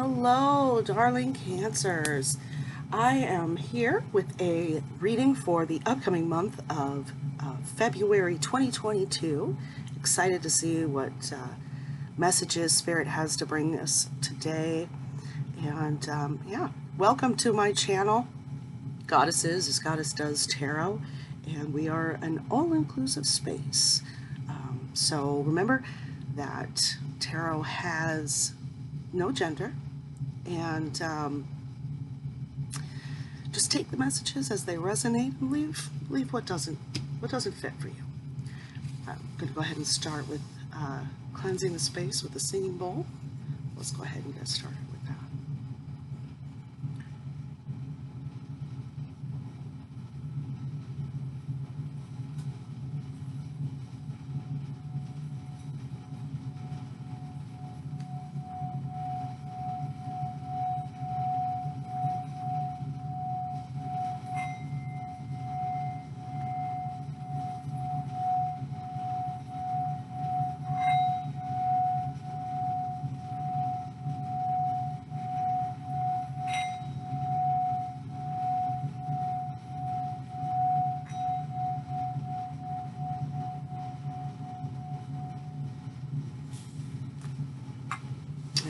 Hello, darling Cancers. I am here with a reading for the upcoming month of February 2022. Excited to see what messages Spirit has to bring us today. And yeah, welcome to my channel, Goddesses as Goddess Does Tarot. And we are an all-inclusive space. So remember that tarot has no gender. And just take the messages as they resonate and leave what doesn't fit for you. I'm going to go ahead and start with cleansing the space with the singing bowl. Let's go ahead and get started with that.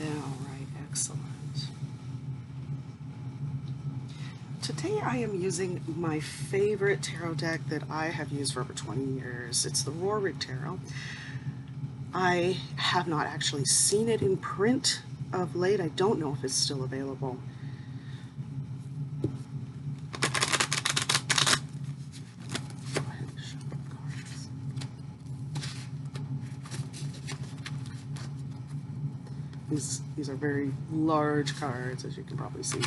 All right, excellent. Today I am using my favorite tarot deck that I have used for over 20 years. It's the Rorick Tarot. I have not actually seen it in print of late. I don't know if it's still available. Go ahead and shuffle the cards. These are very large cards, as you can probably see.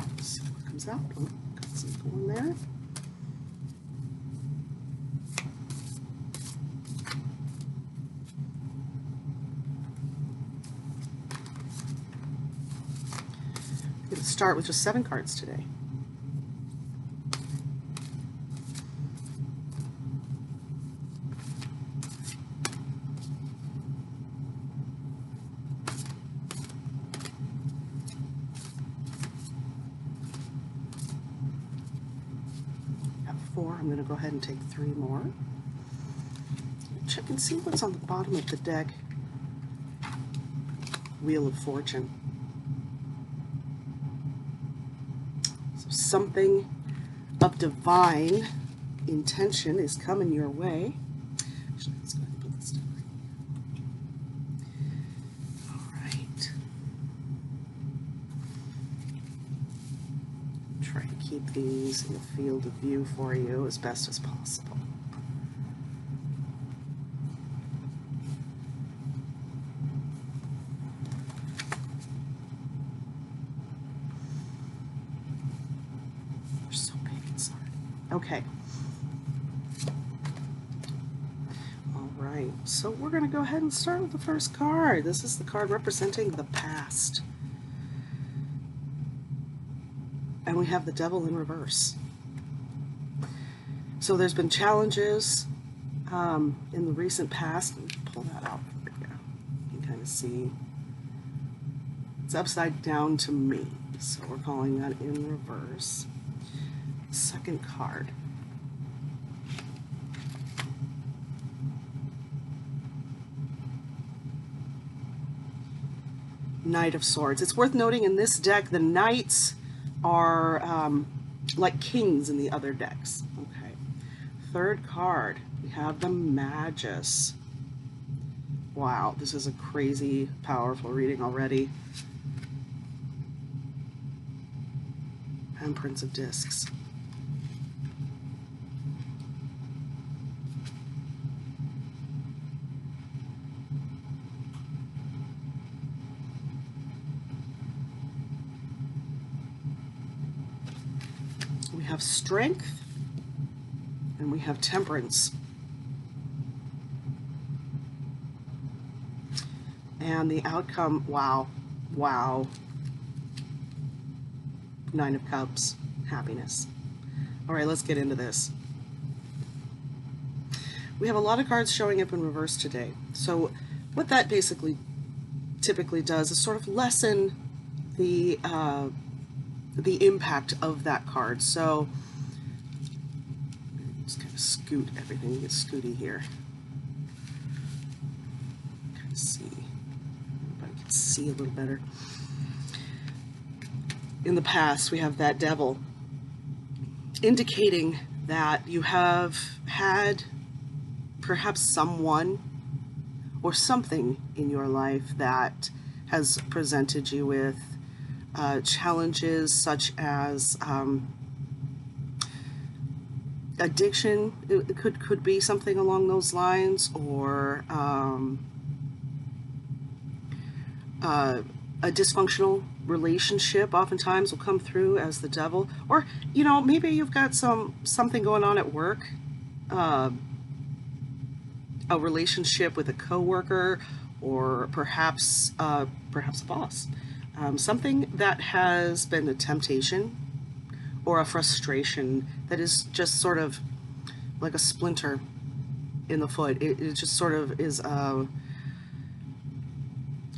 Let's see what comes out. Oh, got some going there. I'm going to start with just 7 cards today. Got 4. I'm going to go ahead and take 3 more. Check and see what's on the bottom of the deck. Wheel of Fortune. Something of divine intention is coming your way. Actually, let's go ahead and put this down. All right. Try to keep these in the field of view for you as best as possible. Okay. All right, so we're going to go ahead and start with the first card. This is the card representing the past. And we have the Devil in reverse. So there's been challenges in the recent past. Let me pull that out for you. You can kind of see it's upside down to me. So we're calling that in reverse. Second card. Knight of Swords. It's worth noting in this deck the knights are like kings in the other decks. Okay. Third card, we have the Magus. Wow, this is a crazy, powerful reading already. And Prince of Discs. We have Strength, and we have Temperance. And the outcome, wow, wow. 9 of Cups. happiness. All right, let's get into this. We have a lot of cards showing up in reverse today. So what that basically typically does is sort of lessen the impact of that card. So just kind of scoot everything, get scooty here. Kind of see, everybody can see a little better. In the past, we have that devil, indicating that you have had perhaps someone or something in your life that has presented you with challenges such as addiction. It could be something along those lines, or a dysfunctional relationship oftentimes will come through as the devil. Or, you know, maybe you've got something going on at work, a relationship with a coworker, or perhaps a boss. Something that has been a temptation or a frustration that is just sort of like a splinter in the foot. It just sort of is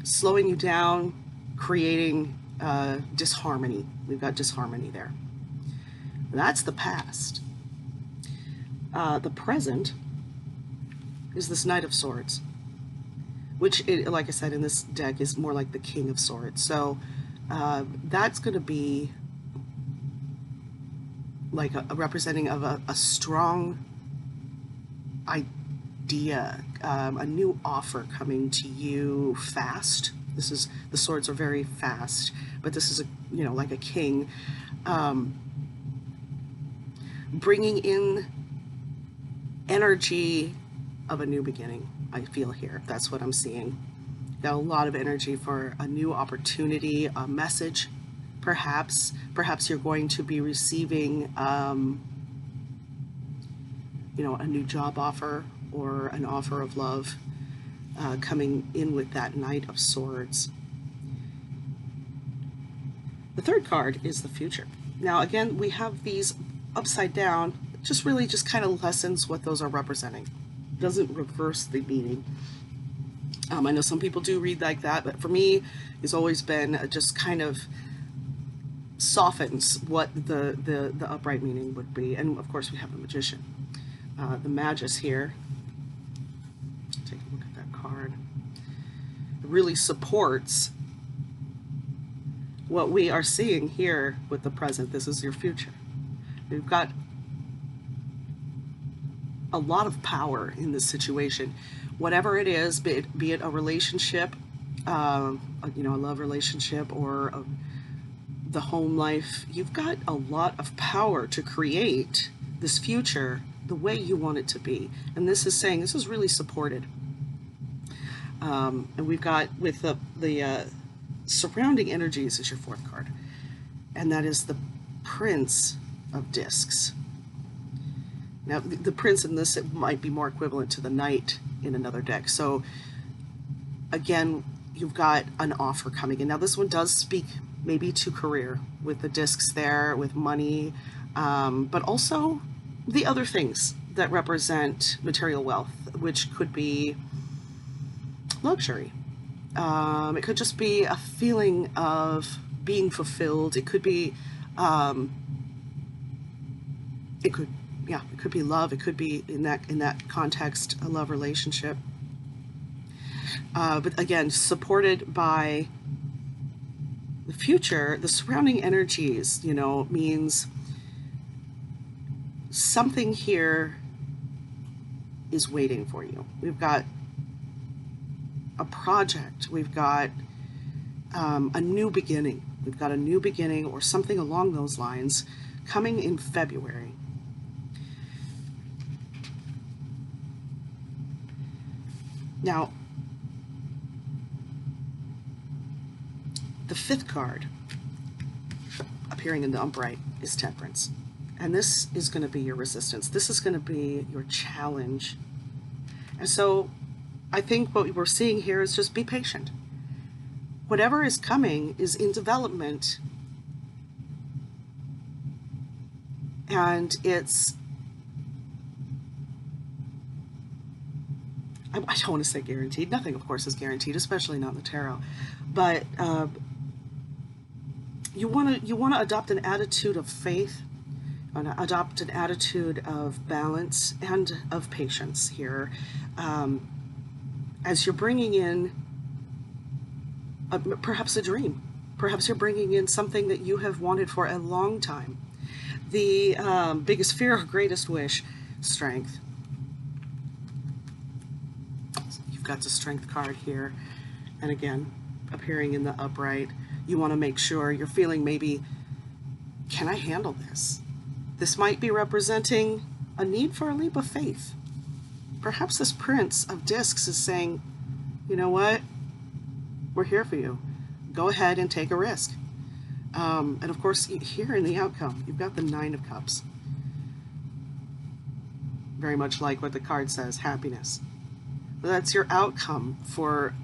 slowing you down, creating disharmony. We've got disharmony there. That's the past. The present is this Knight of Swords, which, like I said, in this deck is more like the King of Swords. So that's going to be like a representing of a strong idea, a new offer coming to you fast. This is, the swords are very fast, but this is like a king, bringing in energy of a new beginning. I feel here, that's what I'm seeing. Got a lot of energy for a new opportunity, a message. Perhaps you're going to be receiving, a new job offer or an offer of love coming in with that Knight of Swords. The third card is the future. Now, again, we have these upside down. Just really just kind of lessens what those are representing. Doesn't reverse the meaning. I know some people do read like that, but for me, it's always been just kind of softens what the upright meaning would be. And of course, we have the Magician, the Magus here. Take a look at that card. It really supports what we are seeing here with the present. This is your future. We've got a lot of power in this situation, whatever it is, be it a relationship, a love relationship, or the home life. You've got a lot of power to create this future the way you want it to be, and this is saying this is really supported. And we've got with the surrounding energies is your fourth card, and that is the Prince of Discs. Now, the Prince in this, it might be more equivalent to the Knight in another deck. So, again, you've got an offer coming in. Now, this one does speak maybe to career with the discs there, with money, but also the other things that represent material wealth, which could be luxury. It could just be a feeling of being fulfilled. It could be, it could be love. It could be in that context, a love relationship. But again, supported by the future, the surrounding energies, means something here is waiting for you. We've got a project. We've got a new beginning. We've got a new beginning or something along those lines coming in February. Now, the fifth card appearing in the upright is Temperance. And this is going to be your resistance. This is going to be your challenge. And so I think what we're seeing here is just be patient. Whatever is coming is in development. And it's, I don't want to say guaranteed. Nothing, of course, is guaranteed, especially not in the tarot. But you want to adopt an attitude of faith, adopt an attitude of balance and of patience here, as you're bringing in perhaps a dream. Perhaps you're bringing in something that you have wanted for a long time. The biggest fear or greatest wish, strength. You've got the strength card here, and again, appearing in the upright. You want to make sure you're feeling maybe, can I handle this? This might be representing a need for a leap of faith. Perhaps this Prince of Discs is saying, you know what? We're here for you. Go ahead and take a risk. And of course, here in the outcome, you've got the Nine of Cups. Very much like what the card says, happiness. That's your outcome for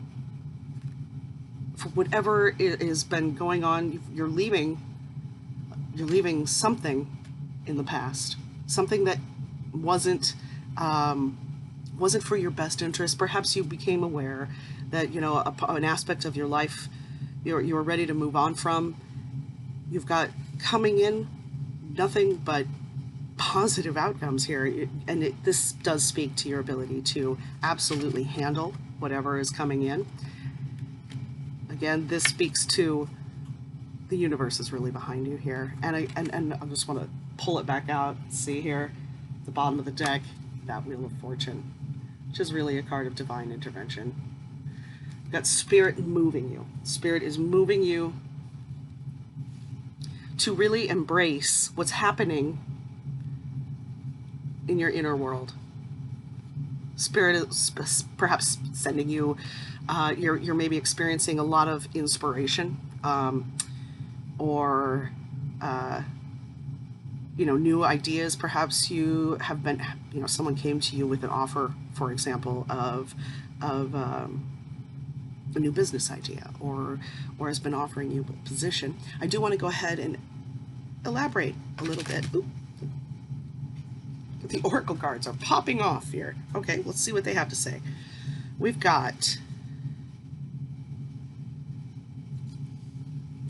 whatever has been going on. You're leaving something in the past, something that wasn't for your best interest. Perhaps you became aware that, you know, an aspect of your life you were ready to move on from. You've got coming in nothing but positive outcomes here, and this does speak to your ability to absolutely handle whatever is coming in. Again, this speaks to the universe is really behind you here, and I just want to pull it back out. See here, the bottom of the deck, that Wheel of Fortune, which is really a card of divine intervention. You've got Spirit moving you. Spirit is moving you to really embrace what's happening in your inner world. Spirit is perhaps sending you, you're maybe experiencing a lot of inspiration, or you know, new ideas. Perhaps you have been, you know, someone came to you with an offer, for example, of a new business idea, or has been offering you a position. I do want to go ahead and elaborate a little bit. Oop. The Oracle cards are popping off here. Okay, let's see what they have to say. We've got,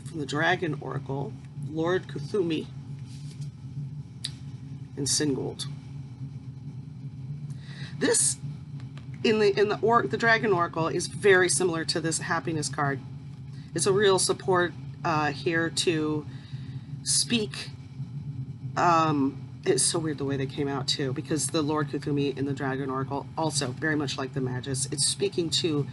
from the Dragon Oracle, Lord Kuthumi and Singold. This in the Dragon Oracle is very similar to this happiness card. It's a real support here to speak. It's so weird the way they came out too, because the Lord Kuthumi in the Dragon Oracle, also very much like the Magus, it's speaking to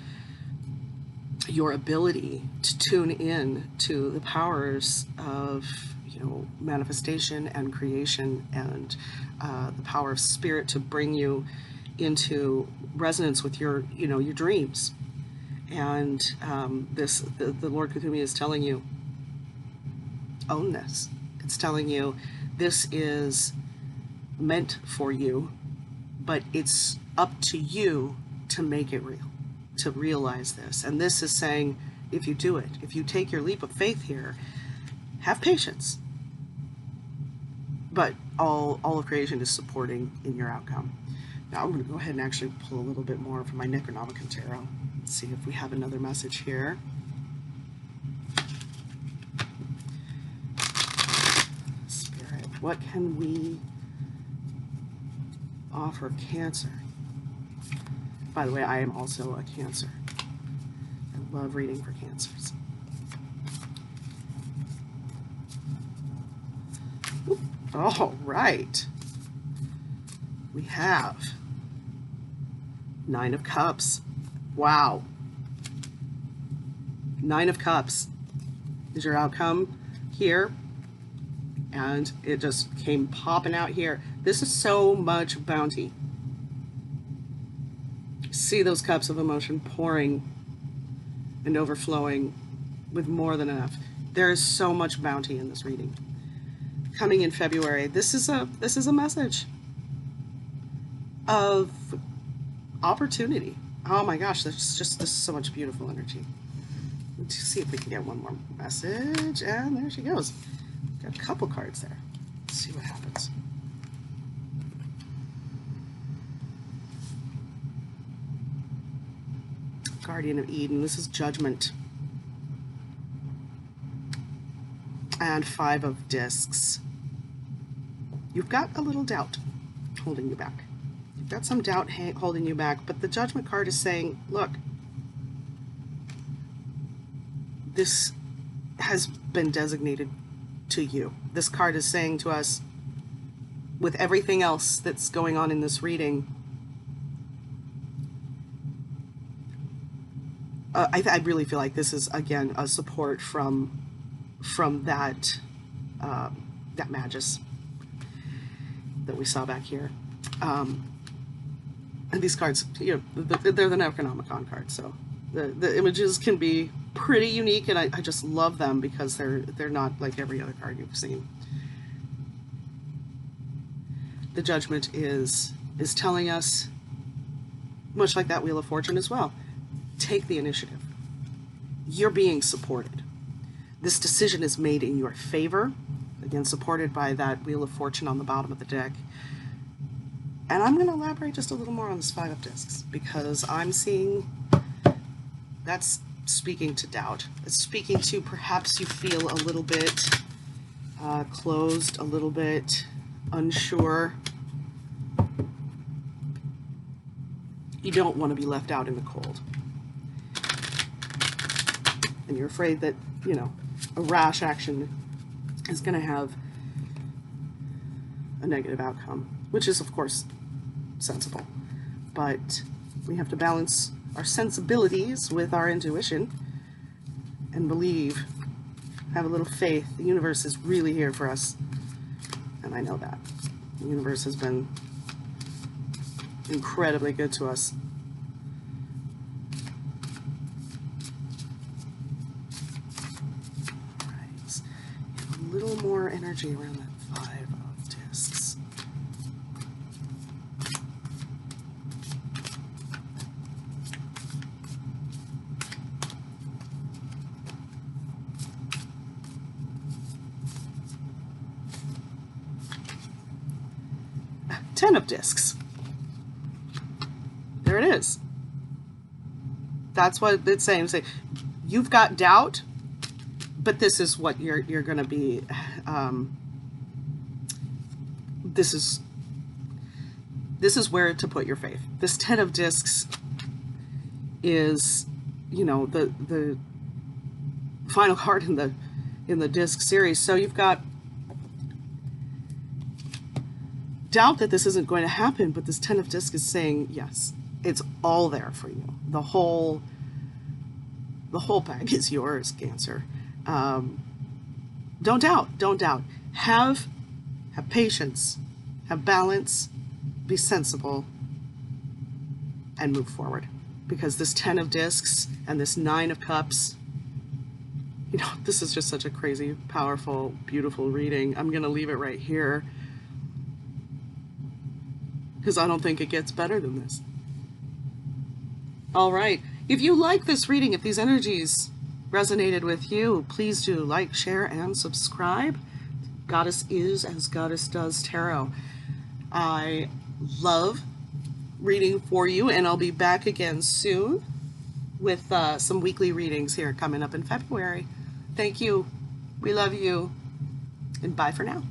your ability to tune in to the powers of, you know, manifestation and creation, and the power of spirit to bring you into resonance with your, you know, your dreams. And the Lord Kuthumi is telling you, own this. It's telling you this is meant for you, but it's up to you to make it real, to realize this. And this is saying, if you do it, if you take your leap of faith here, have patience. But all of creation is supporting in your outcome. Now I'm going to go ahead and actually pull a little bit more from my Necronomicon Tarot. Let's see if we have another message here. Spirit, what can we offer Cancer? By the way, I am also a Cancer. I love reading for Cancers. Ooh, all right. We have Nine of Cups. Wow. Nine of Cups is your outcome here. And it just came popping out here. This is so much bounty. See those cups of emotion pouring and overflowing with more than enough. There is so much bounty in this reading. Coming in February, this is a message of opportunity. Oh my gosh, this is so much beautiful energy. Let's see if we can get one more message, and there she goes. Got a couple cards there. Let's see what happens. Guardian of Eden, this is Judgment. And 5 of Discs. You've got a little doubt holding you back. You've got some doubt holding you back, but the Judgment card is saying, look, this has been designated to you. This card is saying to us, with everything else that's going on in this reading, I really feel like this is, again, a support from that that Magus that we saw back here. And these cards, you know, they're the Necronomicon cards, so the images can be pretty unique, and I just love them because they're not like every other card you've seen. The Judgment is telling us, much like that Wheel of Fortune as well, take the initiative. You're being supported. This decision is made in your favor, again supported by that Wheel of Fortune on the bottom of the deck. And I'm going to elaborate just a little more on this 5 of Discs, because I'm seeing that's speaking to doubt. It's speaking to perhaps you feel a little bit closed, a little bit unsure. You don't want to be left out in the cold. And you're afraid that, you know, a rash action is going to have a negative outcome, which is, of course, sensible. But we have to balance our sensibilities with our intuition and believe, have a little faith. The universe is really here for us, and I know that. The universe has been incredibly good to us. A little more energy around that 5 of Discs. Ten of Discs. There it is. That's what it's saying. It's saying you've got doubt, but this is what you're going to be. This is where to put your faith. This 10 of Discs is, you know, the final card in the disc series. So you've got doubt that this isn't going to happen, but this 10 of Discs is saying yes, it's all there for you. The whole bag is yours, Cancer. Don't doubt. Have patience, have balance, be sensible, and move forward. Because this 10 of Discs and this 9 of Cups, you know, this is just such a crazy, powerful, beautiful reading. I'm going to leave it right here, because I don't think it gets better than this. All right. If you like this reading, if these energies resonated with you, please do like, share, and subscribe. Goddess is as Goddess does tarot. I love reading for you, and I'll be back again soon with some weekly readings here coming up in February. Thank you. We love you. And bye for now.